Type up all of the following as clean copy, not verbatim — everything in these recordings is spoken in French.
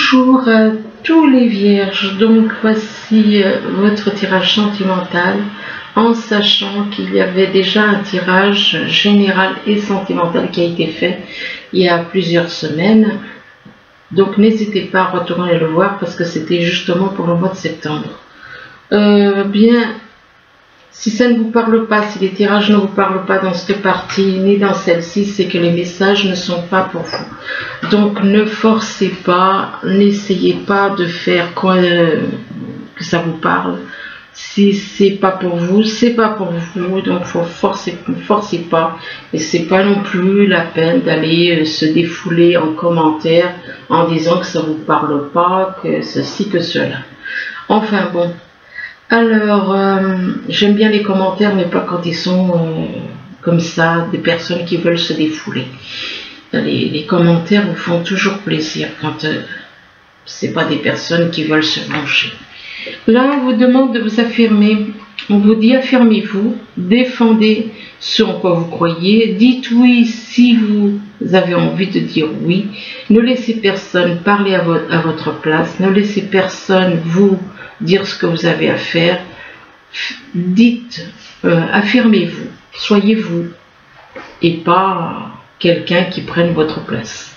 Bonjour à tous les vierges, donc voici votre tirage sentimental, en sachant qu'il y avait déjà un tirage général et sentimental qui a été fait il y a plusieurs semaines. Donc n'hésitez pas à retourner le voir parce que c'était justement pour le mois de septembre. Bien, si ça ne vous parle pas, si les tirages ne vous parlent pas dans cette partie ni dans celle-ci, c'est que les messages ne sont pas pour vous. Donc ne forcez pas, n'essayez pas de faire quoi que ça vous parle. Si c'est pas pour vous, c'est pas pour vous. Donc ne forcez pas. Et c'est pas non plus la peine d'aller se défouler en commentaire en disant que ça vous parle pas, que ceci, que cela. Enfin bon. Alors, j'aime bien les commentaires, mais pas quand ils sont comme ça, des personnes qui veulent se défouler. Les commentaires vous font toujours plaisir quand c'est pas des personnes qui veulent se venger. Là, on vous demande de vous affirmer. On vous dit affirmez-vous, défendez ce en quoi vous croyez, dites oui si vous avez envie de dire oui, ne laissez personne parler à votre place, ne laissez personne vous dire ce que vous avez à faire. Dites, affirmez-vous, soyez vous et pas quelqu'un qui prenne votre place.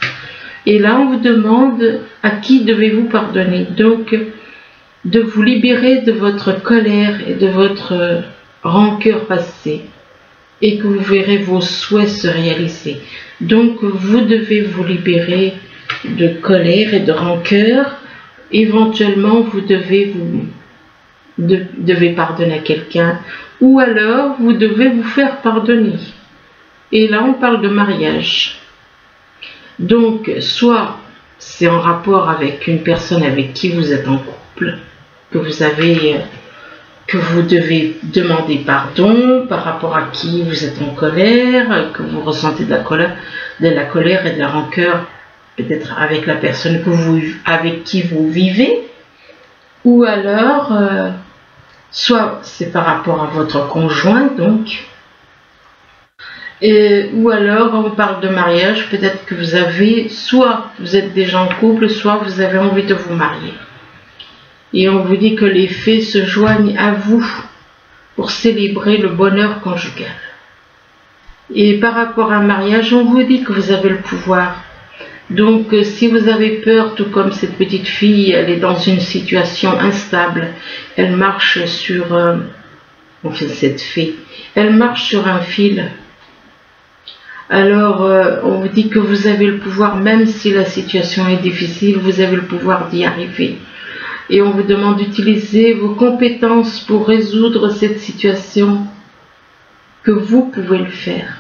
Et là, on vous demande à qui devez-vous pardonner. Donc, de vous libérer de votre colère et de votre rancœur passée et que vous verrez vos souhaits se réaliser. Donc, vous devez vous libérer de colère et de rancœur. Éventuellement, vous devez pardonner à quelqu'un ou alors vous devez vous faire pardonner. Et là, on parle de mariage. Donc, soit c'est en rapport avec une personne avec qui vous êtes en couple, que vous devez demander pardon, par rapport à qui vous êtes en colère, que vous ressentez de la colère et de la rancœur, peut-être avec la personne avec qui vous vivez, ou alors, soit c'est par rapport à votre conjoint, donc, ou alors on parle de mariage, peut-être que soit vous êtes déjà en couple, soit vous avez envie de vous marier. Et on vous dit que les fées se joignent à vous pour célébrer le bonheur conjugal. Et par rapport à un mariage, on vous dit que vous avez le pouvoir. Donc, si vous avez peur, tout comme cette petite fille, elle est dans une situation instable, elle marche sur, cette fée, elle marche sur un fil. Alors, on vous dit que vous avez le pouvoir, même si la situation est difficile, vous avez le pouvoir d'y arriver. Et on vous demande d'utiliser vos compétences pour résoudre cette situation, que vous pouvez le faire.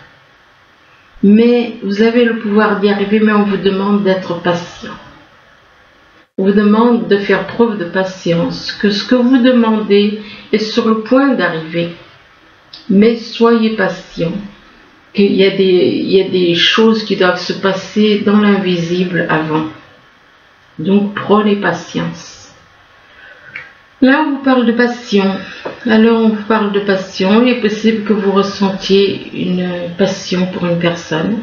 Mais vous avez le pouvoir d'y arriver, mais on vous demande d'être patient. On vous demande de faire preuve de patience, que ce que vous demandez est sur le point d'arriver. Mais soyez patient, qu'il y a des choses qui doivent se passer dans l'invisible avant. Donc prenez patience. Là, on vous parle de passion. Alors, on vous parle de passion. Il est possible que vous ressentiez une passion pour une personne.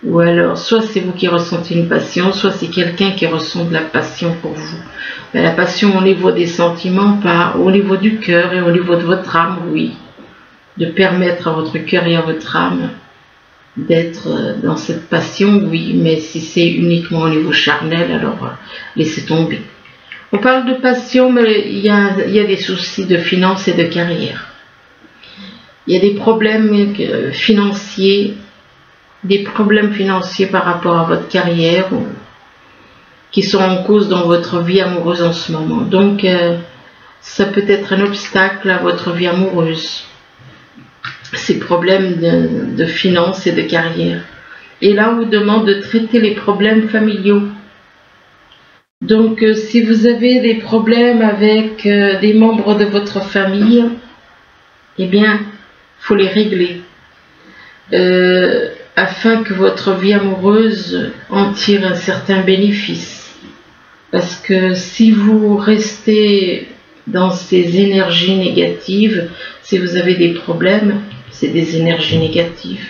Ou alors, soit c'est vous qui ressentez une passion, soit c'est quelqu'un qui ressent de la passion pour vous. Mais la passion au niveau des sentiments, pas au niveau du cœur et au niveau de votre âme, oui. De permettre à votre cœur et à votre âme d'être dans cette passion, oui. Mais si c'est uniquement au niveau charnel, alors laissez tomber. On parle de passion, mais il y a des soucis de finances et de carrière. Il y a des problèmes financiers par rapport à votre carrière qui sont en cause dans votre vie amoureuse en ce moment. Donc, ça peut être un obstacle à votre vie amoureuse. Ces problèmes de finances et de carrière. Et là, on vous demande de traiter les problèmes familiaux. Donc, si vous avez des problèmes avec des membres de votre famille, eh bien, il faut les régler afin que votre vie amoureuse en tire un certain bénéfice. Parce que si vous restez dans ces énergies négatives, si vous avez des problèmes, c'est des énergies négatives.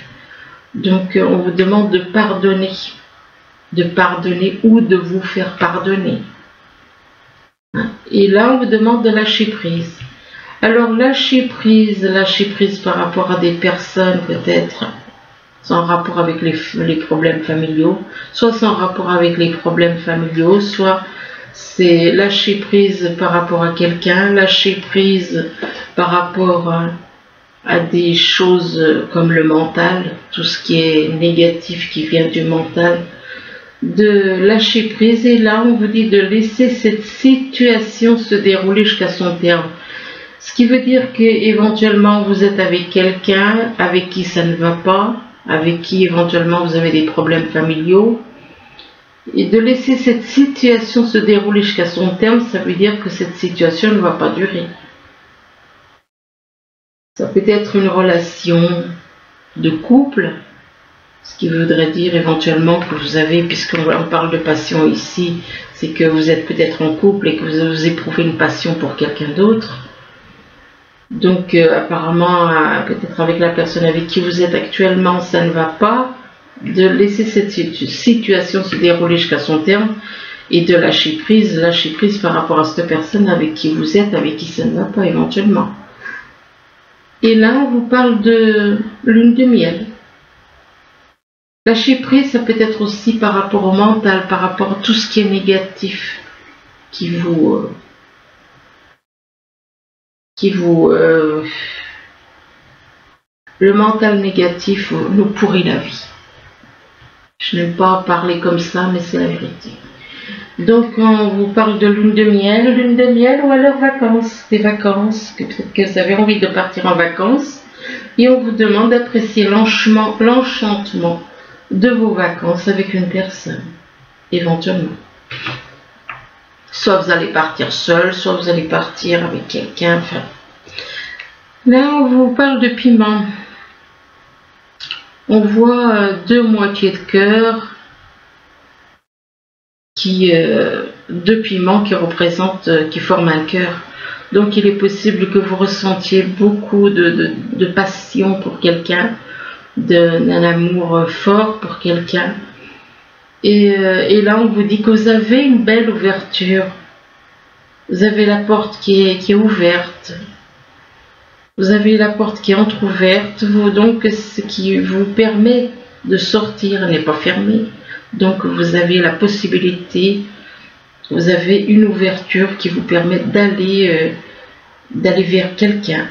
Donc, on vous demande de pardonner. de pardonner ou de vous faire pardonner. Et là, on vous demande de lâcher prise. Alors, lâcher prise par rapport à des personnes peut-être sans rapport avec les problèmes familiaux, soit sans rapport avec les problèmes familiaux, soit c'est lâcher prise par rapport à quelqu'un, lâcher prise par rapport à des choses comme le mental, tout ce qui est négatif qui vient du mental, de lâcher prise. Et là, on vous dit de laisser cette situation se dérouler jusqu'à son terme. Ce qui veut dire qu'éventuellement, vous êtes avec quelqu'un avec qui ça ne va pas, avec qui éventuellement vous avez des problèmes familiaux, et de laisser cette situation se dérouler jusqu'à son terme, ça veut dire que cette situation ne va pas durer. Ça peut être une relation de couple, ce qui voudrait dire éventuellement que vous avez, puisqu'on parle de passion ici, c'est que vous êtes peut-être en couple et que vous éprouvez une passion pour quelqu'un d'autre. Donc apparemment, peut-être avec la personne avec qui vous êtes actuellement, ça ne va pas, de laisser cette situation se dérouler jusqu'à son terme et de lâcher prise par rapport à cette personne avec qui vous êtes, avec qui ça ne va pas éventuellement. Et là, on vous parle de lune de miel. Lâcher prise, ça peut être aussi par rapport au mental, par rapport à tout ce qui est négatif qui vous le mental négatif nous pourrit la vie. Je n'aime pas parler comme ça, mais c'est la vérité. Donc on vous parle de lune de miel ou alors vacances, des vacances, que peut-être que vous avez envie de partir en vacances, et on vous demande d'apprécier l'enchantement de vos vacances avec une personne, éventuellement. Soit vous allez partir seul, soit vous allez partir avec quelqu'un. Enfin. Là, on vous parle de piment. On voit deux moitiés de cœur, deux piments qui forment un cœur. Donc, il est possible que vous ressentiez beaucoup de passion pour quelqu'un, d'un amour fort pour quelqu'un. Et là, on vous dit que vous avez une belle ouverture. Vous avez la porte qui est ouverte. Vous avez la porte qui est entrouverte. Donc, ce qui vous permet de sortir n'est pas fermé. Donc, vous avez la possibilité, vous avez une ouverture qui vous permet d'aller vers quelqu'un,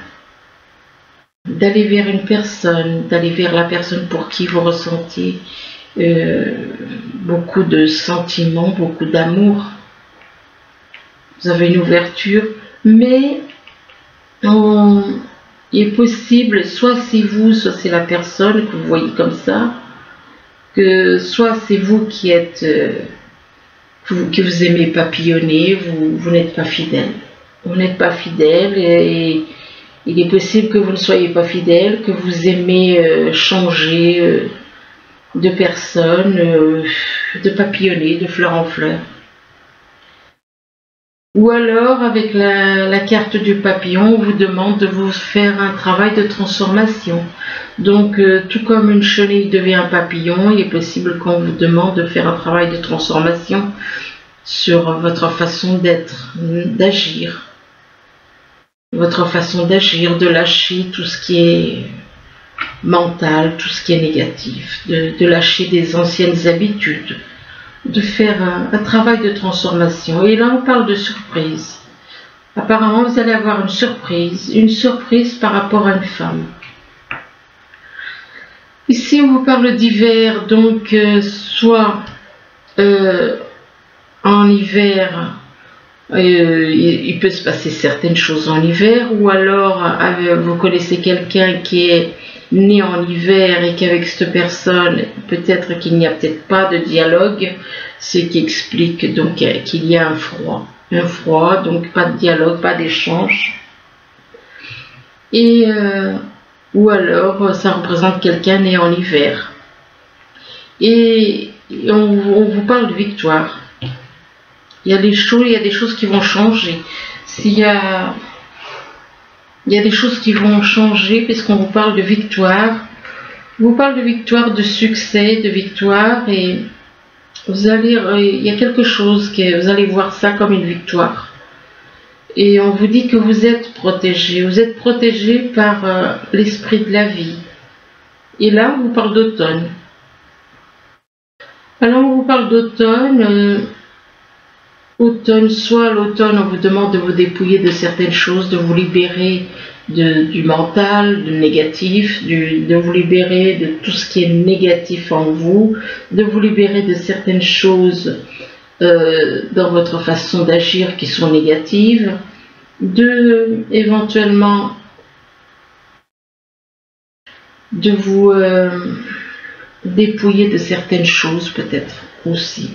d'aller vers une personne, d'aller vers la personne pour qui vous ressentiez beaucoup de sentiments, beaucoup d'amour. Vous avez une ouverture, mais il est possible, soit c'est vous, soit c'est la personne que vous voyez comme ça, que soit c'est vous qui êtes, que vous aimez papillonner, vous n'êtes pas fidèle. Vous n'êtes pas fidèle et il est possible que vous ne soyez pas fidèle, que vous aimez changer de personne, de papillonner, de fleur en fleur. Ou alors, avec la carte du papillon, on vous demande de vous faire un travail de transformation. Donc, tout comme une chenille devient un papillon, il est possible qu'on vous demande de faire un travail de transformation sur votre façon d'être, d'agir. Votre façon d'agir, de lâcher tout ce qui est mental, tout ce qui est négatif, de lâcher des anciennes habitudes, de faire un travail de transformation. Et là, on parle de surprise. Apparemment, vous allez avoir une surprise par rapport à une femme. Ici, on vous parle d'hiver, donc soit en hiver, il peut se passer certaines choses en hiver, ou alors vous connaissez quelqu'un qui est né en hiver et qu'avec cette personne, peut-être qu'il n'y a peut-être pas de dialogue, ce qui explique donc qu'il y a un froid, donc pas de dialogue, pas d'échange. Et ou alors ça représente quelqu'un né en hiver. Et on vous parle de victoire. Il y a des choses qui vont changer. Il y a des choses qui vont changer puisqu'on vous parle de victoire. On vous parle de victoire, de succès, de victoire. Et il y a quelque chose que vous allez voir ça comme une victoire. Et on vous dit que vous êtes protégé par l'esprit de la vie. Et là, on vous parle d'automne. Alors, on vous parle d'automne. Automne, soit l'automne, on vous demande de vous dépouiller de certaines choses, de vous libérer du mental, du négatif, de vous libérer de tout ce qui est négatif en vous, de vous libérer de certaines choses dans votre façon d'agir qui sont négatives, de éventuellement de vous dépouiller de certaines choses peut-être aussi,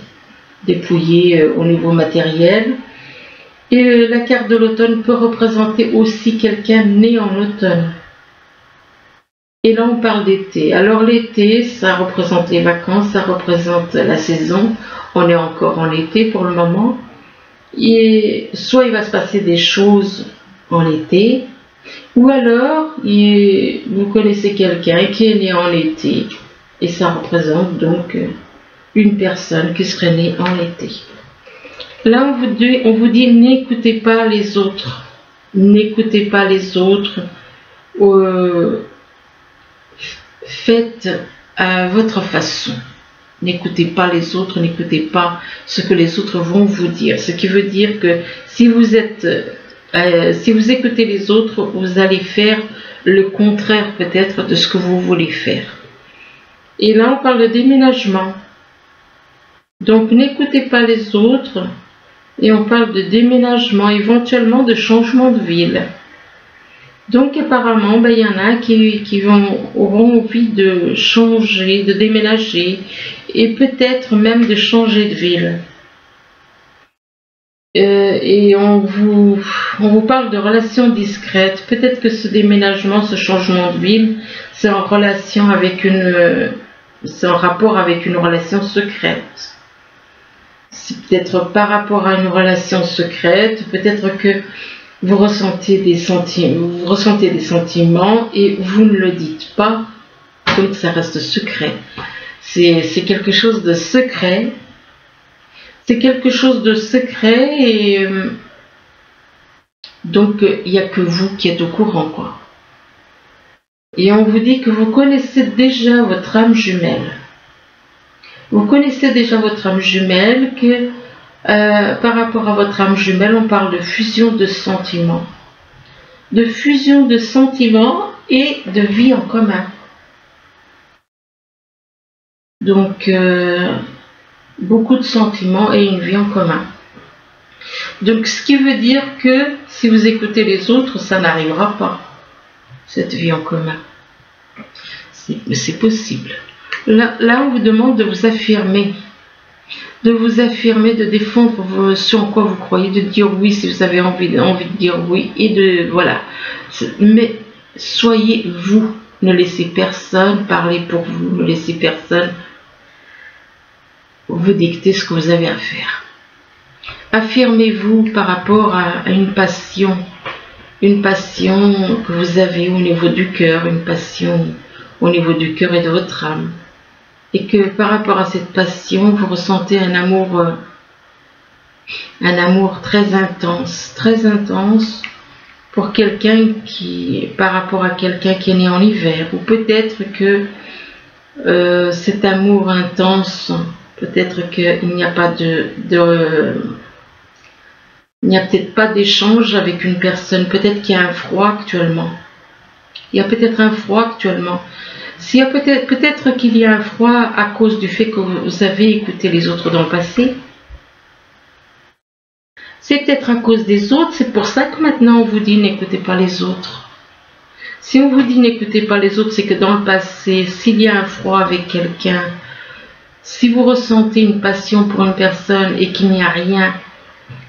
dépouiller au niveau matériel. Et la carte de l'automne peut représenter aussi quelqu'un né en automne. Et là on parle d'été. Alors l'été, ça représente les vacances, ça représente la saison. On est encore en été pour le moment. Et soit il va se passer des choses en été, ou alors vous connaissez quelqu'un qui est né en été. Et ça représente donc une personne qui serait née en été. Là, on vous dit n'écoutez pas les autres. N'écoutez pas les autres. Faites à votre façon. N'écoutez pas les autres, n'écoutez pas ce que les autres vont vous dire. Ce qui veut dire que si vous écoutez les autres, vous allez faire le contraire peut-être de ce que vous voulez faire. Et là, on parle de déménagement. Donc, n'écoutez pas les autres. Et on parle de déménagement, éventuellement de changement de ville. Donc apparemment, il y en a qui auront envie de changer, de déménager et peut-être même de changer de ville. Et on vous parle de relations discrètes. Peut-être que ce déménagement, ce changement de ville, c'est en relation avec c'est en rapport avec une relation secrète. C'est peut-être par rapport à une relation secrète, peut-être que vous ressentez des sentiments et vous ne le dites pas, donc ça reste secret. C'est quelque chose de secret. C'est quelque chose de secret et donc il n'y a que vous qui êtes au courant, quoi. Et on vous dit que vous connaissez déjà votre âme jumelle. Vous connaissez déjà votre âme jumelle, que par rapport à votre âme jumelle, on parle de fusion de sentiments. De fusion de sentiments et de vie en commun. Donc, beaucoup de sentiments et une vie en commun. Donc, ce qui veut dire que si vous écoutez les autres, ça n'arrivera pas, cette vie en commun. C'est possible. Là, on vous demande de vous affirmer, de défendre ce en quoi vous croyez, de dire oui si vous avez envie de dire oui, et voilà. Mais soyez vous, ne laissez personne parler pour vous, ne laissez personne vous dicter ce que vous avez à faire. Affirmez-vous par rapport à une passion que vous avez au niveau du cœur, une passion au niveau du cœur et de votre âme. Et que par rapport à cette passion, vous ressentez un amour très intense pour quelqu'un par rapport à quelqu'un qui est né en hiver. Ou peut-être que cet amour intense, peut-être qu'il n'y a pas il n'y a peut-être pas d'échange avec une personne. Peut-être qu'il y a un froid actuellement. Il y a peut-être un froid actuellement. Peut-être qu'il y a un froid à cause du fait que vous avez écouté les autres dans le passé. C'est peut-être à cause des autres, c'est pour ça que maintenant on vous dit n'écoutez pas les autres. Si on vous dit n'écoutez pas les autres, c'est que dans le passé, s'il y a un froid avec quelqu'un, si vous ressentez une passion pour une personne et qu'il n'y a rien,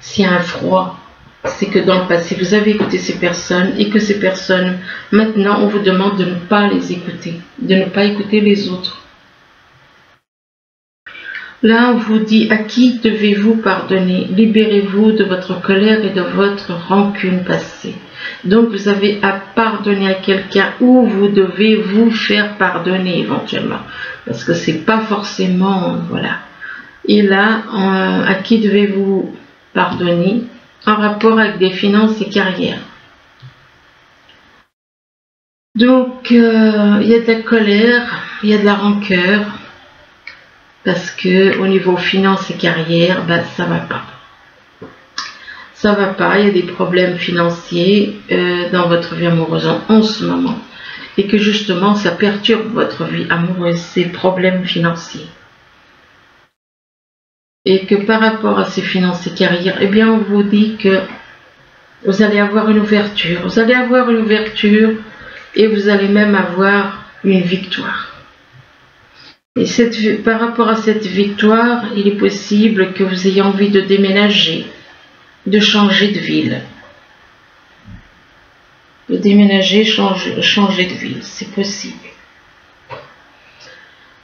s'il y a un froid, c'est que dans le passé, vous avez écouté ces personnes et que ces personnes, maintenant, on vous demande de ne pas les écouter, de ne pas écouter les autres. Là, on vous dit à qui devez-vous pardonner? Libérez-vous de votre colère et de votre rancune passée. Donc, vous avez à pardonner à quelqu'un ou vous devez vous faire pardonner éventuellement. Parce que c'est pas forcément, voilà. Et là, à qui devez-vous pardonner en rapport avec des finances et carrières? Donc, il y a de la colère, il y a de la rancœur, parce que au niveau finances et carrière, ben, ça va pas. Ça va pas, il y a des problèmes financiers dans votre vie amoureuse en ce moment. Et que justement, ça perturbe votre vie amoureuse, ces problèmes financiers. Et que par rapport à ces finances et carrières, eh bien, on vous dit que vous allez avoir une ouverture. Vous allez avoir une ouverture et vous allez même avoir une victoire. Et par rapport à cette victoire, il est possible que vous ayez envie de déménager, de changer de ville. De déménager, changer de ville, c'est possible.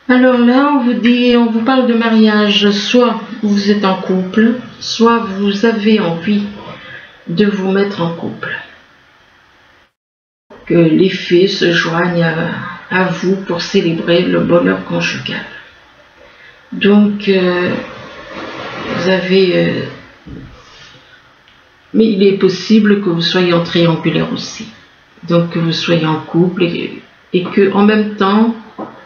Alors là, on vous parle de mariage, soit vous êtes en couple, soit vous avez envie de vous mettre en couple. Que les fées se joignent à vous pour célébrer le bonheur conjugal. Donc, vous avez... mais il est possible que vous soyez en triangulaire aussi. Donc, que vous soyez en couple et que en même temps,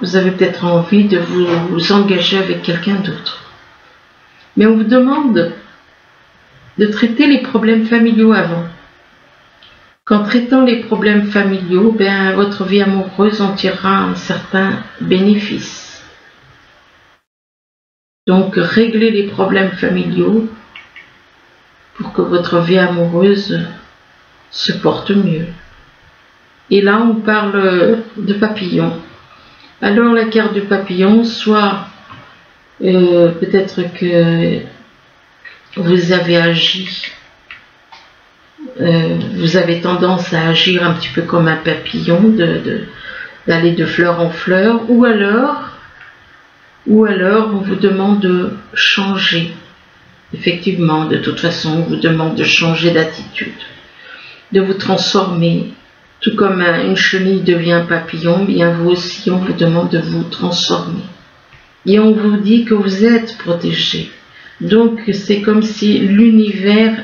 vous avez peut-être envie de vous engager avec quelqu'un d'autre. Mais on vous demande de traiter les problèmes familiaux avant. Qu'en traitant les problèmes familiaux, ben, votre vie amoureuse en tirera un certain bénéfice. Donc, réglez les problèmes familiaux pour que votre vie amoureuse se porte mieux. Et là, on parle de papillon. Alors, la carte du papillon, soit peut-être que vous avez agi, vous avez tendance à agir un petit peu comme un papillon, d'aller de fleur en fleur, ou alors on vous demande de changer. Effectivement, de toute façon, on vous demande de changer d'attitude, de vous transformer. Tout comme une chenille devient un papillon, bien vous aussi, on vous demande de vous transformer. Et on vous dit que vous êtes protégé. Donc, c'est comme si l'univers,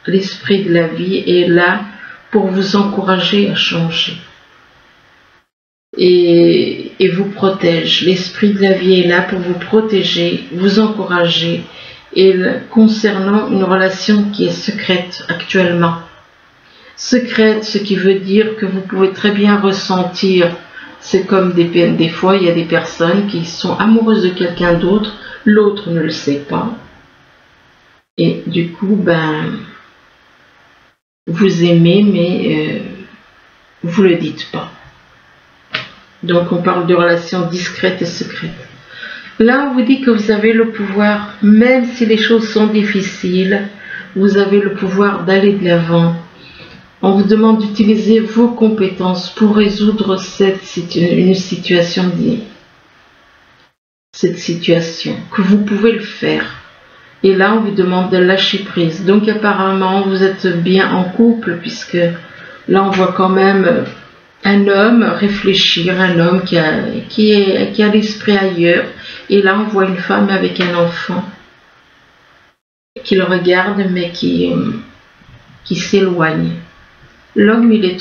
l'esprit de la vie est là pour vous encourager à changer. Et vous protège. L'esprit de la vie est là pour vous protéger, vous encourager. Et concernant une relation qui est secrète actuellement. Secrète, ce qui veut dire que vous pouvez très bien ressentir, c'est comme des fois, il y a des personnes qui sont amoureuses de quelqu'un d'autre, l'autre ne le sait pas. Et du coup, ben, vous aimez, mais vous ne le dites pas. Donc, on parle de relations discrètes et secrètes. Là, on vous dit que vous avez le pouvoir, même si les choses sont difficiles, vous avez le pouvoir d'aller de l'avant. On vous demande d'utiliser vos compétences pour résoudre cette situation, que vous pouvez le faire. Et là, on vous demande de lâcher prise. Donc, apparemment, vous êtes bien en couple, puisque là, on voit quand même un homme réfléchir, un homme qui a l'esprit ailleurs. Et là, on voit une femme avec un enfant qui le regarde, mais qui s'éloigne. L'homme, il a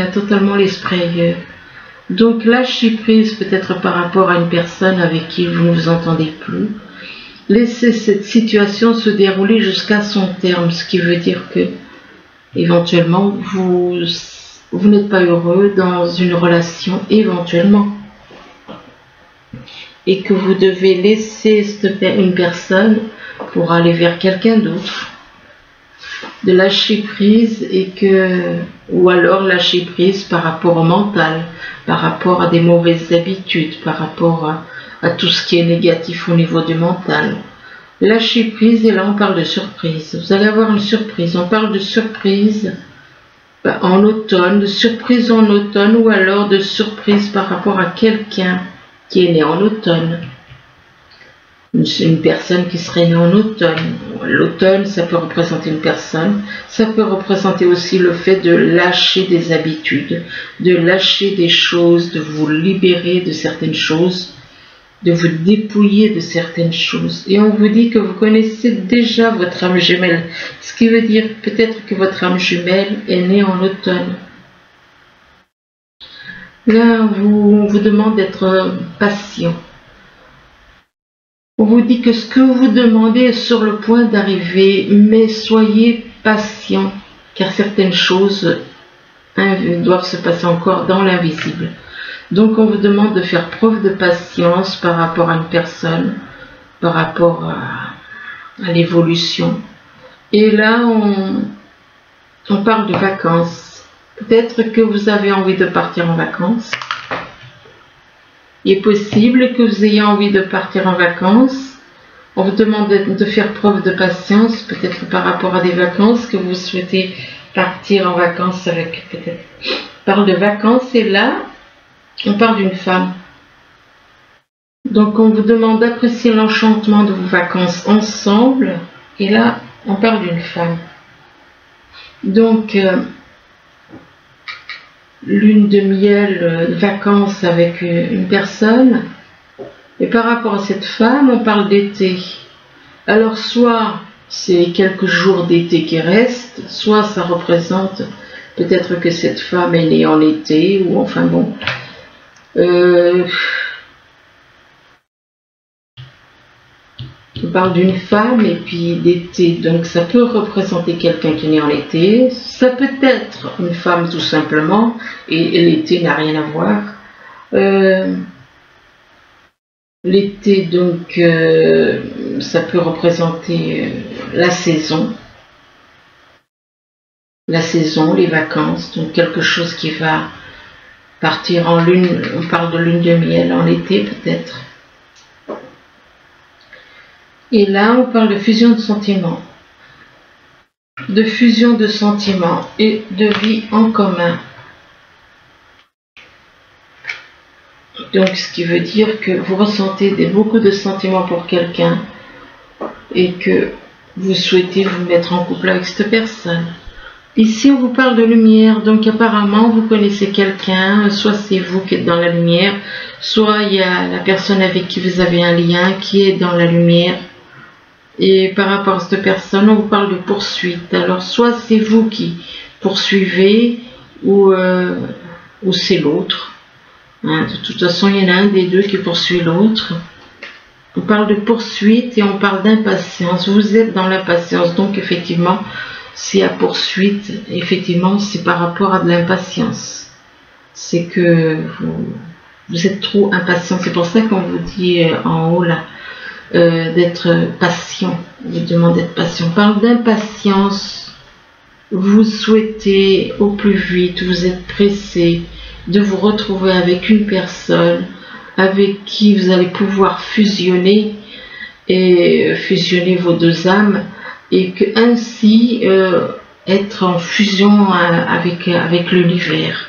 totalement l'esprit ailleurs. Donc, lâchez prise peut-être par rapport à une personne avec qui vous ne vous entendez plus. Laissez cette situation se dérouler jusqu'à son terme, ce qui veut dire que, éventuellement, vous n'êtes pas heureux dans une relation, éventuellement. Et que vous devez laisser une personne pour aller vers quelqu'un d'autre. De lâcher prise ou alors lâcher prise par rapport au mental, par rapport à des mauvaises habitudes, par rapport à tout ce qui est négatif au niveau du mental. Lâcher prise, et là on parle de surprise. Vous allez avoir une surprise. On parle de surprise en automne, de surprise en automne, ou alors de surprise par rapport à quelqu'un qui est né en automne. Une personne qui serait née en automne. L'automne, ça peut représenter une personne. Ça peut représenter aussi le fait de lâcher des habitudes, de lâcher des choses, de vous libérer de certaines choses de vous dépouiller de certaines choses. Et on vous dit que vous connaissez déjà votre âme jumelle, ce qui veut dire peut-être que votre âme jumelle est née en automne. Là, on vous demande d'être patient. On vous dit que ce que vous demandez est sur le point d'arriver, mais soyez patient, car certaines choses doivent se passer encore dans l'invisible. Donc on vous demande de faire preuve de patience par rapport à une personne, par rapport à l'évolution. Et là, on parle de vacances. Peut-être que vous avez envie de partir en vacances. Il est possible que vous ayez envie de partir en vacances. On vous demande de faire preuve de patience, peut-être par rapport à des vacances que vous souhaitez partir en vacances avec, peut-être. On parle de vacances et là, on parle d'une femme. Donc on vous demande d'apprécier l'enchantement de vos vacances ensemble et là, on parle d'une femme. Donc, lune de miel, vacances avec une personne. Et par rapport à cette femme, on parle d'été. Alors soit c'est quelques jours d'été qui restent, soit ça représente peut-être que cette femme est née en été, ou enfin bon. On parle d'une femme et puis d'été, donc ça peut représenter quelqu'un qui est né en été, ça peut être une femme tout simplement, et l'été n'a rien à voir. L'été, donc, ça peut représenter la saison, les vacances, donc quelque chose qui va partir en lune, on parle de lune de miel en été peut-être. Et là, on parle de fusion de sentiments, et de vie en commun. Donc, ce qui veut dire que vous ressentez beaucoup de sentiments pour quelqu'un et que vous souhaitez vous mettre en couple avec cette personne. Ici, on vous parle de lumière, donc apparemment, vous connaissez quelqu'un, soit c'est vous qui êtes dans la lumière, soit il y a la personne avec qui vous avez un lien qui est dans la lumière. Et par rapport à cette personne, on vous parle de poursuite. Alors, soit c'est vous qui poursuivez, ou c'est l'autre. Hein, de toute façon, il y en a un des deux qui poursuit l'autre. On parle de poursuite et on parle d'impatience. Vous êtes dans l'impatience, donc effectivement, c'est à poursuite. Effectivement, c'est par rapport à de l'impatience. C'est que vous êtes trop impatient. C'est pour ça qu'on vous dit en haut là, d'être patient. On vous demande d'être patient. On parle d'impatience. Vous souhaitez au plus vite, vous êtes pressé de vous retrouver avec une personne avec qui vous allez pouvoir fusionner vos deux âmes et que ainsi être en fusion avec l'univers,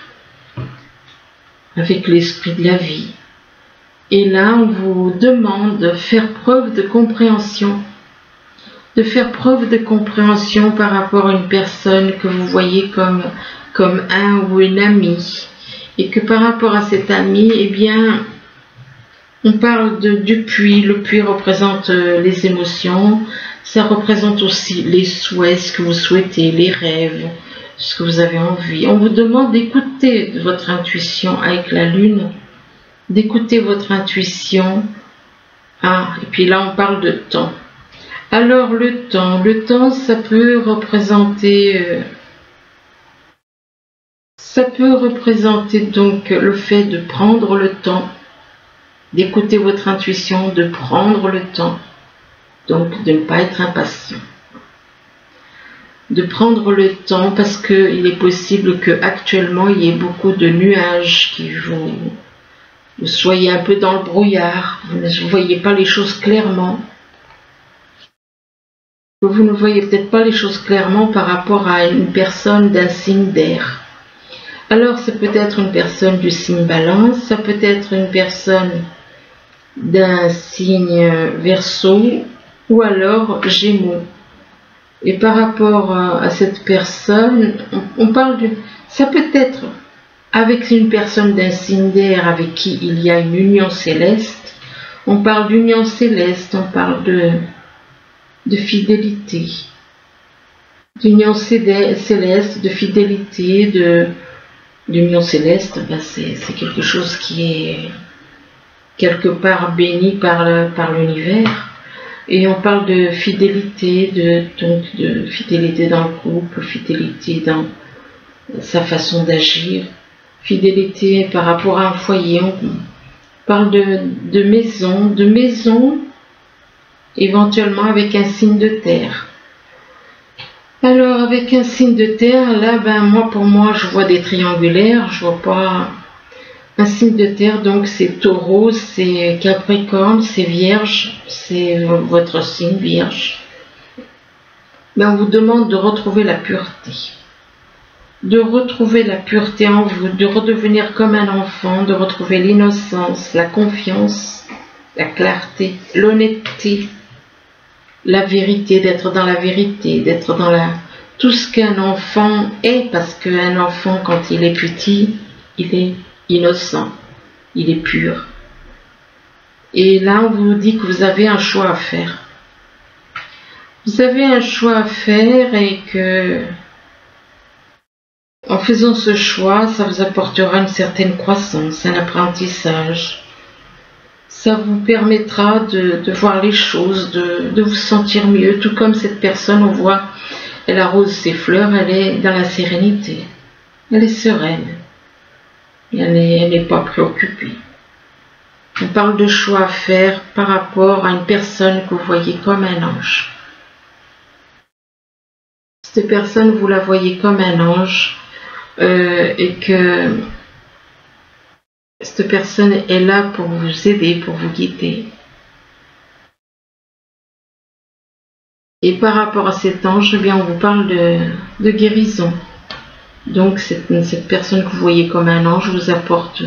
avec l'esprit de la vie. Et là, on vous demande de faire preuve de compréhension. De faire preuve de compréhension par rapport à une personne que vous voyez comme un ou une amie. Et que par rapport à cet ami, eh bien, on parle du puits. Le puits représente les émotions. Ça représente aussi les souhaits, ce que vous souhaitez, les rêves, ce que vous avez envie. On vous demande d'écouter votre intuition avec la lune. D'écouter votre intuition. Ah, et puis là, on parle de temps. Alors, le temps, ça peut représenter donc le fait de prendre le temps, d'écouter votre intuition, de prendre le temps, donc de ne pas être impatient. De prendre le temps parce qu'il est possible qu'actuellement il y ait beaucoup de nuages qui vous soyez un peu dans le brouillard, vous ne voyez pas les choses clairement. Vous ne voyez peut-être pas les choses clairement par rapport à une personne d'un signe d'air. Alors, c'est peut-être une personne du signe Balance, ça peut être une personne d'un signe Verseau ou alors Gémeaux. Et par rapport à cette personne, on parle de... Ça peut être avec une personne d'un signe d'air avec qui il y a une union céleste, On parle d'union céleste, on parle de fidélité. D'union céleste, de fidélité, d'union céleste, ben c'est quelque chose qui est quelque part béni par l'univers. Et on parle de fidélité, donc de fidélité dans le couple, fidélité dans sa façon d'agir, fidélité par rapport à un foyer. On parle de maison, éventuellement avec un signe de terre. Alors avec un signe de terre, là, ben pour moi, je vois des triangulaires, je vois pas un signe de terre, donc c'est Taureau, c'est Capricorne, c'est Vierge, c'est votre signe Vierge. Ben, on vous demande de retrouver la pureté. De retrouver la pureté en vous, de redevenir comme un enfant, de retrouver l'innocence, la confiance, la clarté, l'honnêteté, la vérité, d'être dans la vérité, d'être dans tout ce qu'un enfant est, parce qu'un enfant, quand il est petit, il est innocent, il est pur. Et là, on vous dit que vous avez un choix à faire. Vous avez un choix à faire et que, en faisant ce choix, ça vous apportera une certaine croissance, un apprentissage. Ça vous permettra de voir les choses, de vous sentir mieux, tout comme cette personne, on voit, elle arrose ses fleurs, elle est dans la sérénité, elle est sereine, elle n'est pas préoccupée. On parle de choix à faire par rapport à une personne que vous voyez comme un ange. Cette personne, vous la voyez comme un ange et que cette personne est là pour vous aider, pour vous guider. Et par rapport à cet ange, eh bien, on vous parle de guérison. Donc cette personne que vous voyez comme un ange vous apporte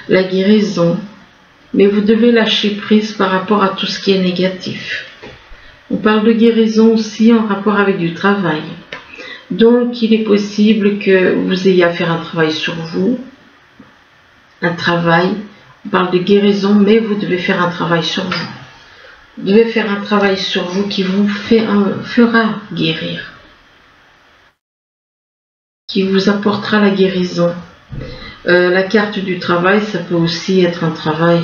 la guérison. Mais vous devez lâcher prise par rapport à tout ce qui est négatif. On parle de guérison aussi en rapport avec du travail. Donc il est possible que vous ayez à faire un travail sur vous. Un travail, on parle de guérison, mais vous devez faire un travail sur vous. Vous devez faire un travail sur vous qui vous fera guérir, qui vous apportera la guérison. La carte du travail, ça peut aussi être un travail,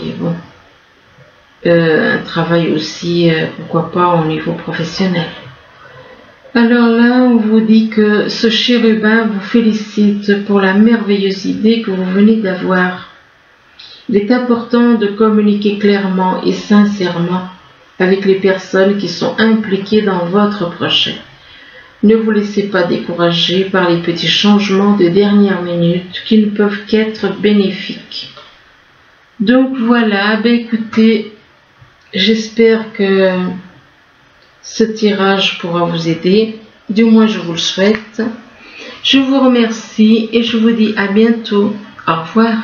un travail aussi, pourquoi pas, au niveau professionnel. Alors là, on vous dit que ce chérubin vous félicite pour la merveilleuse idée que vous venez d'avoir. Il est important de communiquer clairement et sincèrement avec les personnes qui sont impliquées dans votre projet. Ne vous laissez pas décourager par les petits changements de dernière minute qui ne peuvent qu'être bénéfiques. Donc voilà, écoutez, j'espère que ce tirage pourra vous aider. Du moins, je vous le souhaite. Je vous remercie et je vous dis à bientôt. Au revoir.